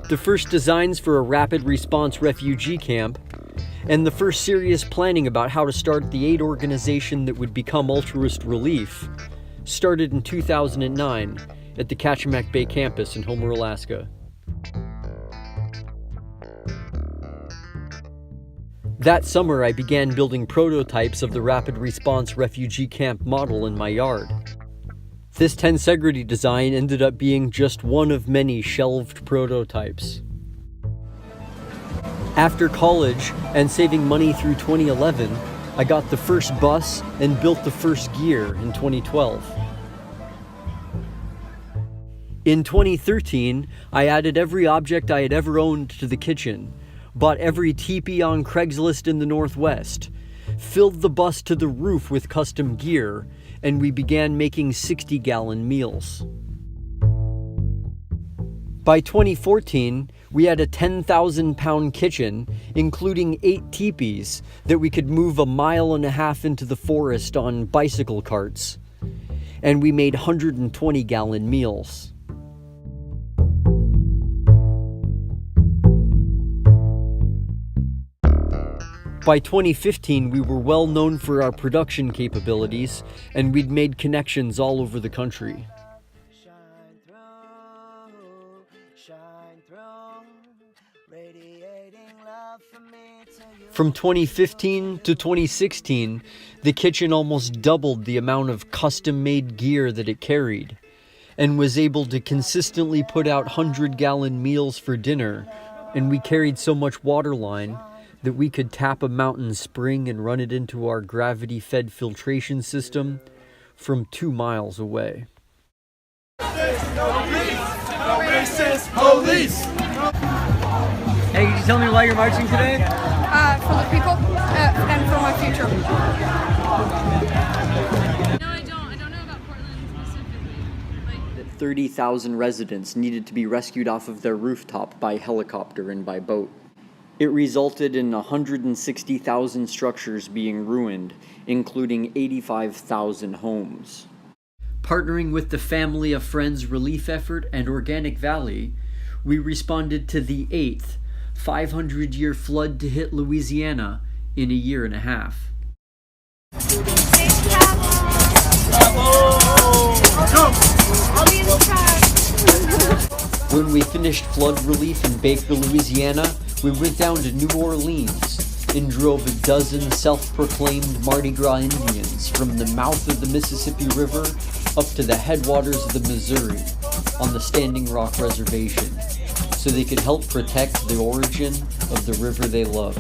the first designs for a rapid response refugee camp, and the first serious planning about how to start the aid organization that would become Altruist Relief started in 2009 at the Kachemak Bay campus in Homer, Alaska. That summer, I began building prototypes of the rapid response refugee camp model in my yard. This tensegrity design ended up being just one of many shelved prototypes. After college and saving money through 2011, I got the first bus and built the first gear in 2012. In 2013, I added every object I had ever owned to the kitchen, bought every teepee on Craigslist in the Northwest, filled the bus to the roof with custom gear, and we began making 60-gallon meals. By 2014, we had a 10,000-pound kitchen, including 8 teepees that we could move 1.5 miles into the forest on bicycle carts, and we made 120-gallon meals. By 2015, we were well known for our production capabilities, and we'd made connections all over the country. From 2015 to 2016, the kitchen almost doubled the amount of custom-made gear that it carried, and was able to consistently put out 100-gallon meals for dinner, and we carried so much water line that we could tap a mountain spring and run it into our gravity-fed filtration system from 2 miles away. Police! Hey, could you tell me why you're marching today? For the people and for my future. No, I don't know about Portland specifically. 30,000 residents needed to be rescued off of their rooftop by helicopter and by boat. It resulted in 160,000 structures being ruined, including 85,000 homes. Partnering with the Family of Friends relief effort and Organic Valley, we responded to the 8th 500-year flood to hit Louisiana in a year and a half. When we finished flood relief in Baker, Louisiana, we went down to New Orleans and drove a dozen self-proclaimed Mardi Gras Indians from the mouth of the Mississippi River up to the headwaters of the Missouri on the Standing Rock Reservation, so they could help protect the origin of the river they love.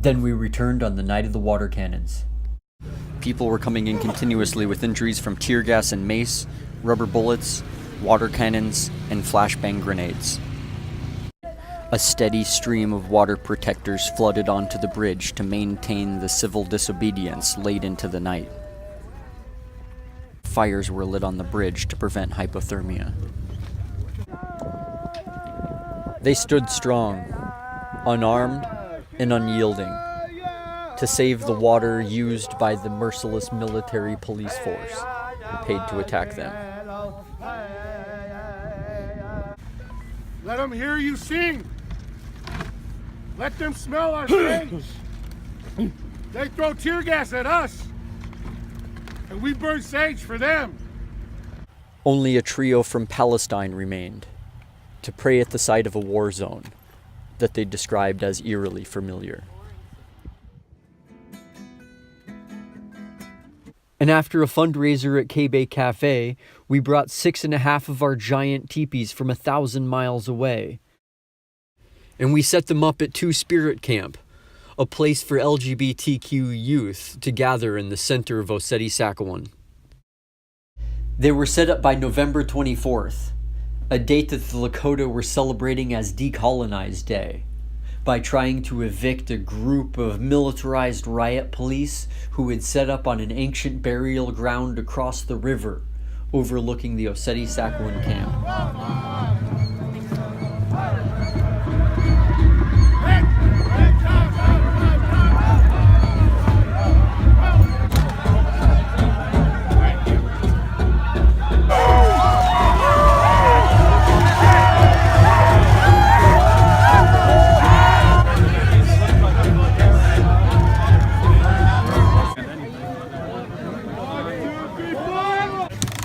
Then we returned on the night of the water cannons. People were coming in continuously with injuries from tear gas and mace, rubber bullets, water cannons, and flashbang grenades. A steady stream of water protectors flooded onto the bridge to maintain the civil disobedience late into the night. Fires were lit on the bridge to prevent hypothermia. They stood strong, unarmed and unyielding, to save the water used by the merciless military police force paid to attack them. Let them hear you sing. Let them smell our sage. They throw tear gas at us, and we burn sage for them. Only a trio from Palestine remained, to pray at the site of a war zone that they described as eerily familiar. And after a fundraiser at K-Bay Cafe, we brought 6.5 of our giant teepees from 1,000 miles away. And we set them up at Two Spirit Camp, a place for LGBTQ youth to gather in the center of Oceti-Sakowin. They were set up by November 24th, a date that the Lakota were celebrating as Decolonize Day, by trying to evict a group of militarized riot police who had set up on an ancient burial ground across the river, overlooking the Oseti-Sakowin camp.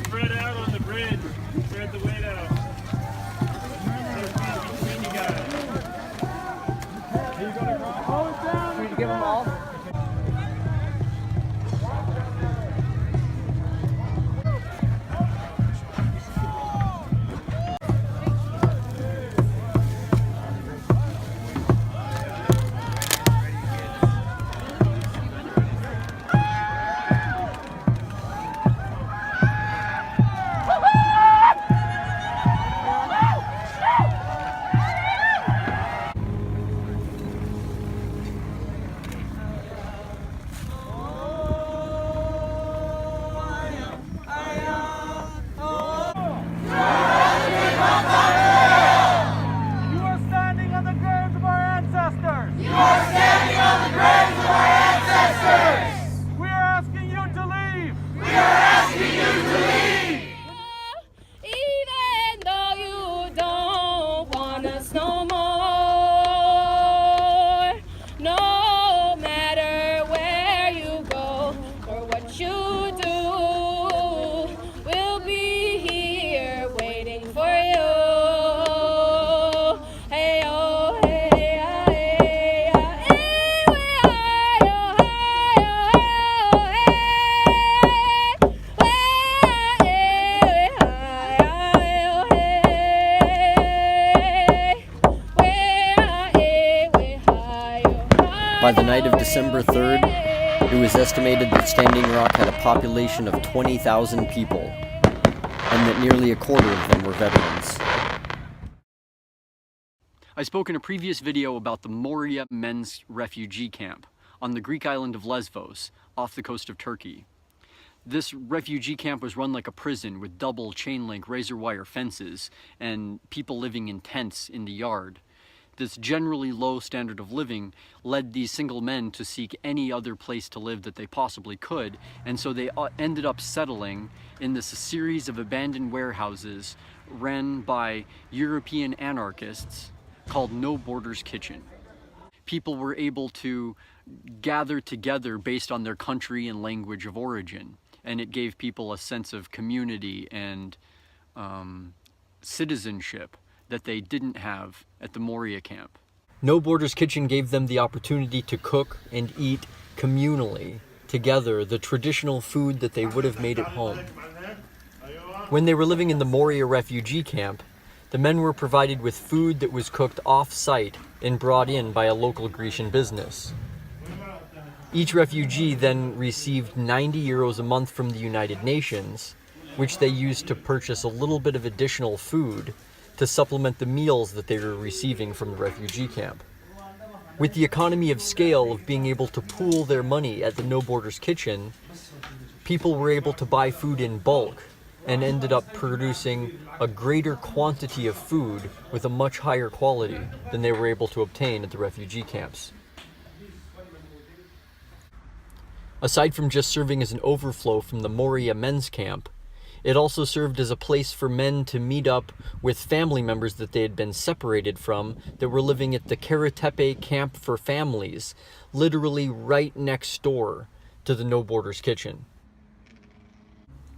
Spread out on the bridge. Spread the weight out. Between you guys. Should we give them all? Even though you don't want us no more, no matter where you go or what you do, we'll be here waiting for you. Hey, oh, hey, ah, hey, ah, hey, we are, oh, By the night of December 3rd, it was estimated that Standing Rock had a population of 20,000 people, and that nearly a quarter of them were veterans. I spoke in a previous video about the Moria men's refugee camp on the Greek island of Lesvos, off the coast of Turkey. This refugee camp was run like a prison with double chain link razor wire fences and people living in tents in the yard. This generally low standard of living led these single men to seek any other place to live that they possibly could, and so they ended up settling in this series of abandoned warehouses ran by European anarchists called No Borders Kitchen. People were able to gather together based on their country and language of origin, and it gave people a sense of community and citizenship that they didn't have at the Moria camp. No Borders Kitchen gave them the opportunity to cook and eat communally together the traditional food that they would have made at home. When they were living in the Moria refugee camp, the men were provided with food that was cooked off-site and brought in by a local Grecian business. Each refugee then received 90 euros a month from the United Nations, which they used to purchase a little bit of additional food to supplement the meals that they were receiving from the refugee camp. With the economy of scale of being able to pool their money at the No Borders Kitchen, people were able to buy food in bulk and ended up producing a greater quantity of food with a much higher quality than they were able to obtain at the refugee camps. Aside from just serving as an overflow from the Moria men's camp, it also served as a place for men to meet up with family members that they had been separated from that were living at the TEPE camp for families, literally right next door to the No Borders Kitchen.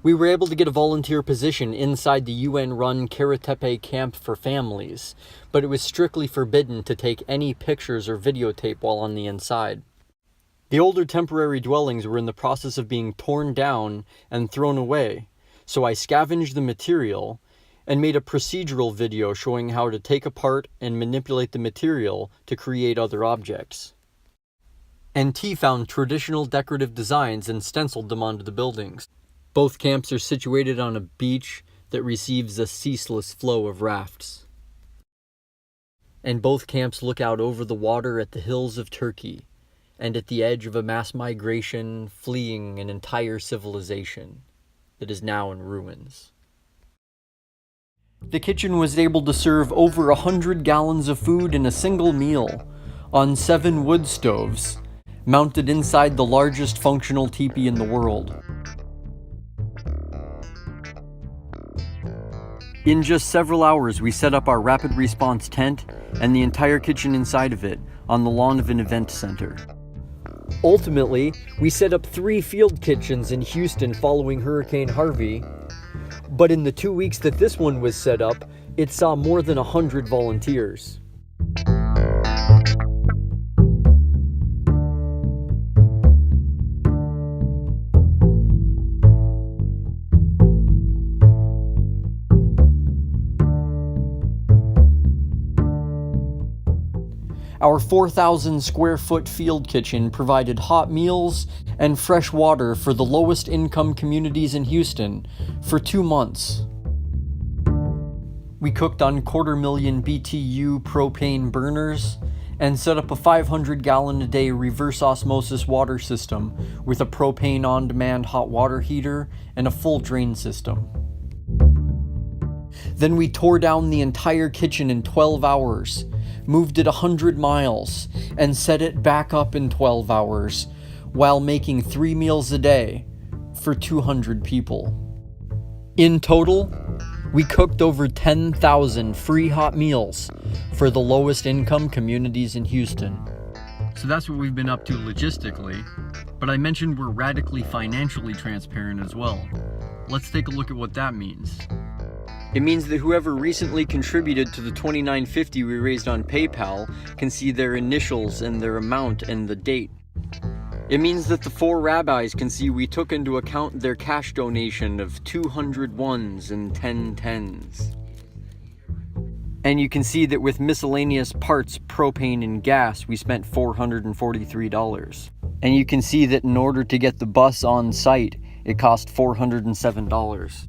We were able to get a volunteer position inside the UN-run KERA camp for families, but it was strictly forbidden to take any pictures or videotape while on the inside. The older temporary dwellings were in the process of being torn down and thrown away, so I scavenged the material and made a procedural video showing how to take apart and manipulate the material to create other objects. NT found traditional decorative designs and stenciled them onto the buildings. Both camps are situated on a beach that receives a ceaseless flow of rafts. and both camps look out over the water at the hills of Turkey, and at the edge of a mass migration fleeing an entire civilization that is now in ruins. The kitchen was able to serve over 100 gallons of food in a single meal on 7 wood stoves, mounted inside the largest functional teepee in the world. In just several hours, we set up our rapid response tent and the entire kitchen inside of it on the lawn of an event center. Ultimately, we set up 3 field kitchens in Houston following Hurricane Harvey, but in the 2 weeks that this one was set up, it saw more than 100 volunteers. Our 4,000 square foot field kitchen provided hot meals and fresh water for the lowest income communities in Houston for 2 months. We cooked on 250,000 BTU propane burners and set up a 500 gallon a day reverse osmosis water system with a propane on-demand hot water heater and a full drain system. Then we tore down the entire kitchen in 12 hours, moved it 100 miles, and set it back up in 12 hours, while making 3 meals a day for 200 people. In total, we cooked over 10,000 free hot meals for the lowest income communities in Houston. So that's what we've been up to logistically, but I mentioned we're radically financially transparent as well. Let's take a look at what that means. It means that whoever recently contributed to the $29.50 we raised on PayPal can see their initials and their amount and the date. It means that the 4 rabbis can see we took into account their cash donation of 200 ones and 10 tens. And you can see that with miscellaneous parts, propane, and gas, we spent $443. And you can see that in order to get the bus on site, it cost $407.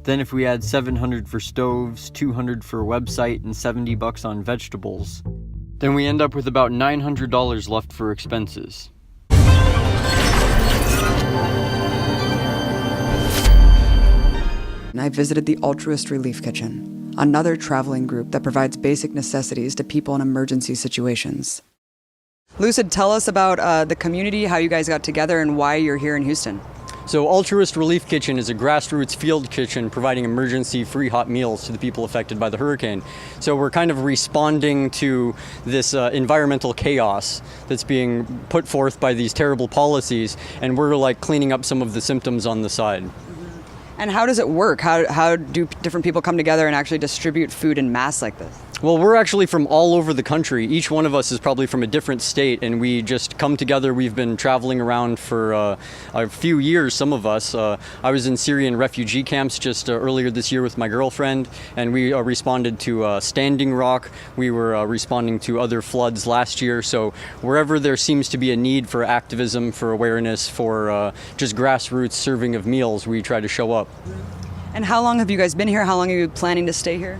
Then if we add $700 for stoves, $200 for a website, and $70 on vegetables, then we end up with about $900 left for expenses. And I visited the Altruist Relief Kitchen, another traveling group that provides basic necessities to people in emergency situations. Lucid, tell us about the community, how you guys got together, and why you're here in Houston. So Altruist Relief Kitchen is a grassroots field kitchen providing emergency free hot meals to the people affected by the hurricane. So we're kind of responding to this environmental chaos that's being put forth by these terrible policies, and we're like cleaning up some of the symptoms on the side. And how does it work? How do different people come together and actually distribute food en masse like this? Well, we're actually from all over the country. Each one of us is probably from a different state, and we just come together. We've been traveling around for a few years, some of us. I was in Syrian refugee camps just earlier this year with my girlfriend, and we responded to Standing Rock. We were responding to other floods last year. So wherever there seems to be a need for activism, for awareness, for just grassroots serving of meals, we try to show up. And how long have you guys been here? How long are you planning to stay here?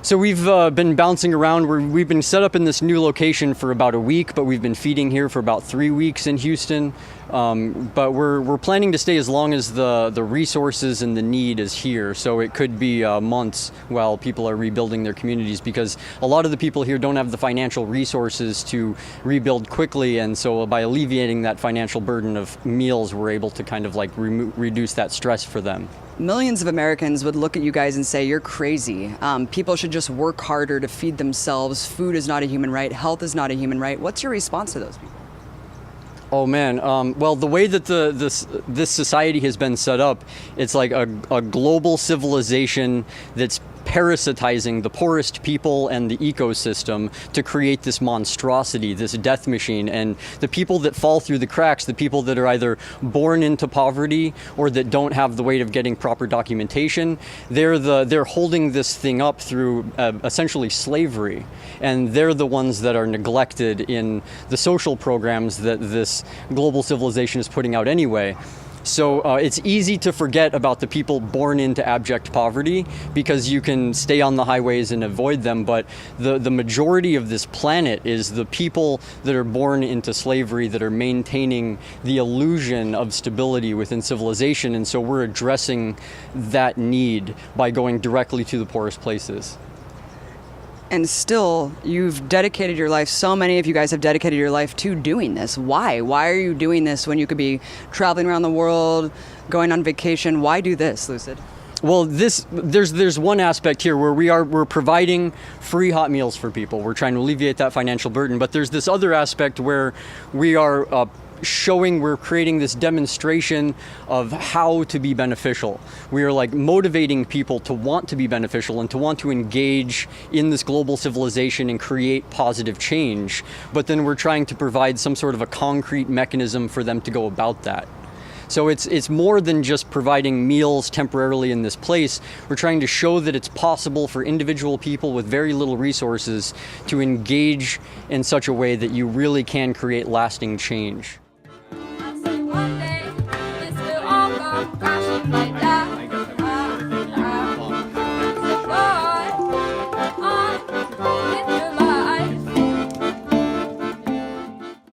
So we've been bouncing around. We've been set up in this new location for about a week, but we've been feeding here for about 3 weeks in Houston. But we're planning to stay as long as the resources and the need is here. So it could be months while people are rebuilding their communities, because a lot of the people here don't have the financial resources to rebuild quickly. And so by alleviating that financial burden of meals, we're able to kind of like reduce that stress for them. Millions of Americans would look at you guys and say, you're crazy. People should just work harder to feed themselves. Food is not a human right. Health is not a human right. What's your response to those people? Oh man, well, the way that this society has been set up, it's like a global civilization that's parasitizing the poorest people and the ecosystem to create this monstrosity, this death machine. And the people that fall through the cracks, the people that are either born into poverty or that don't have the weight of getting proper documentation, they're holding this thing up through essentially slavery. And they're the ones that are neglected in the social programs that this global civilization is putting out anyway. So it's easy to forget about the people born into abject poverty because you can stay on the highways and avoid them, but the majority of this planet is the people that are born into slavery that are maintaining the illusion of stability within civilization, and so we're addressing that need by going directly to the poorest places. And still, you've dedicated your life, so many of you guys have dedicated your life to doing this. Why? Why are you doing this when you could be traveling around the world, going on vacation? Why do this, Lucid? Well, there's one aspect here where we're providing free hot meals for people. We're trying to alleviate that financial burden, but there's this other aspect where we are we're creating this demonstration of how to be beneficial. We are like motivating people to want to be beneficial and to want to engage in this global civilization and create positive change. But then we're trying to provide some sort of a concrete mechanism for them to go about that. So it's more than just providing meals temporarily in this place. We're trying to show that it's possible for individual people with very little resources to engage in such a way that you really can create lasting change. One day, this will all come crashing right down.